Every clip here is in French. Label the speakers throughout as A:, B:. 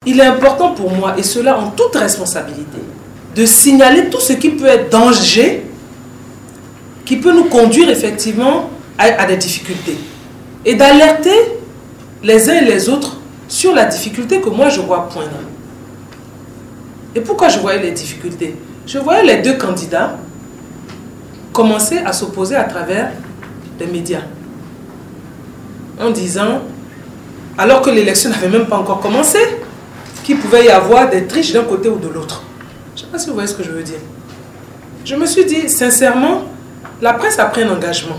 A: il est important pour moi, et cela en toute responsabilité, de signaler tout ce qui peut être danger, qui peut nous conduire effectivement à des difficultés. Et d'alerter les uns et les autres sur la difficulté que moi je vois poindre. Et pourquoi je voyais les difficultés? Je voyais les deux candidats commencer à s'opposer à travers les médias. En disant, alors que l'élection n'avait même pas encore commencé, qu'il pouvait y avoir des triches d'un côté ou de l'autre. Je ne sais pas si vous voyez ce que je veux dire. Je me suis dit, sincèrement, la presse a pris un engagement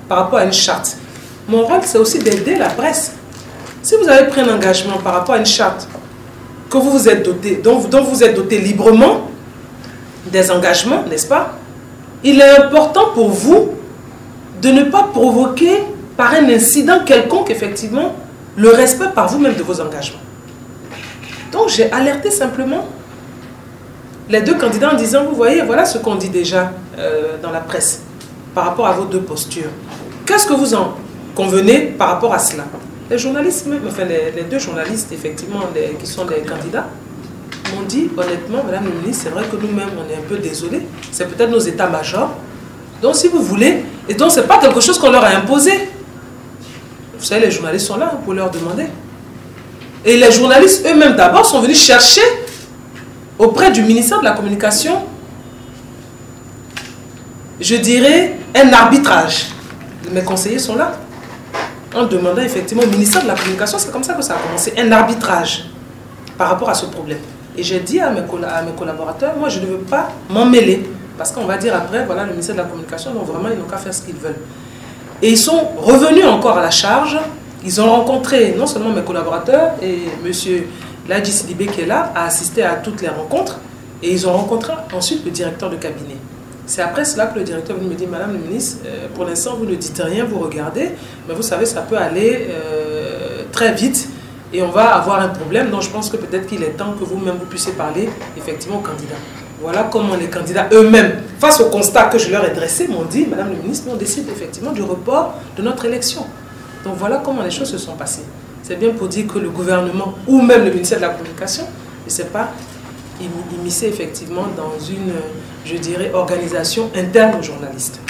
A: par rapport à une charte. Mon rôle, c'est aussi d'aider la presse. Si vous avez pris un engagement par rapport à une charte que vous vous êtes doté, dont vous êtes doté librement des engagements, n'est-ce pas? Il est important pour vous de ne pas provoquer par un incident quelconque, effectivement, le respect par vous-même de vos engagements. Donc j'ai alerté simplement les deux candidats en disant, vous voyez, voilà ce qu'on dit déjà dans la presse par rapport à vos deux postures. Qu'est-ce que vous en convenez par rapport à cela? Les journalistes, enfin les deux journalistes, effectivement, qui sont les candidats, m'ont dit, honnêtement, Madame la ministre, c'est vrai que nous-mêmes, on est un peu désolés. C'est peut-être nos états-majors. Donc, si vous voulez, et donc, ce n'est pas quelque chose qu'on leur a imposé. Vous savez, les journalistes sont là pour leur demander. Et les journalistes eux-mêmes, d'abord, sont venus chercher auprès du ministère de la Communication, je dirais, un arbitrage. Mes conseillers sont là. En demandant effectivement au ministère de la Communication, c'est comme ça que ça a commencé, un arbitrage par rapport à ce problème. Et j'ai dit à mes collaborateurs, moi je ne veux pas m'en mêler, parce qu'on va dire après, voilà le ministère de la Communication, donc vraiment ils n'ont qu'à faire ce qu'ils veulent. Et ils sont revenus encore à la charge, ils ont rencontré non seulement mes collaborateurs, et M. Ladji Sidibé qui est là, a assisté à toutes les rencontres, et ils ont rencontré ensuite le directeur de cabinet. C'est après cela que le directeur me dit, Madame la ministre, pour l'instant vous ne dites rien, vous regardez, mais vous savez ça peut aller très vite et on va avoir un problème, donc je pense que peut-être qu'il est temps que vous-même vous puissiez parler effectivement aux candidats. Voilà comment les candidats eux-mêmes, face au constat que je leur ai dressé, m'ont dit, Madame la ministre, on décide effectivement du report de notre élection. Donc voilà comment les choses se sont passées. C'est bien pour dire que le gouvernement ou même le ministère de la Communication ne s'est pas immiscé effectivement dans une, je dirais, organisation interne aux journalistes.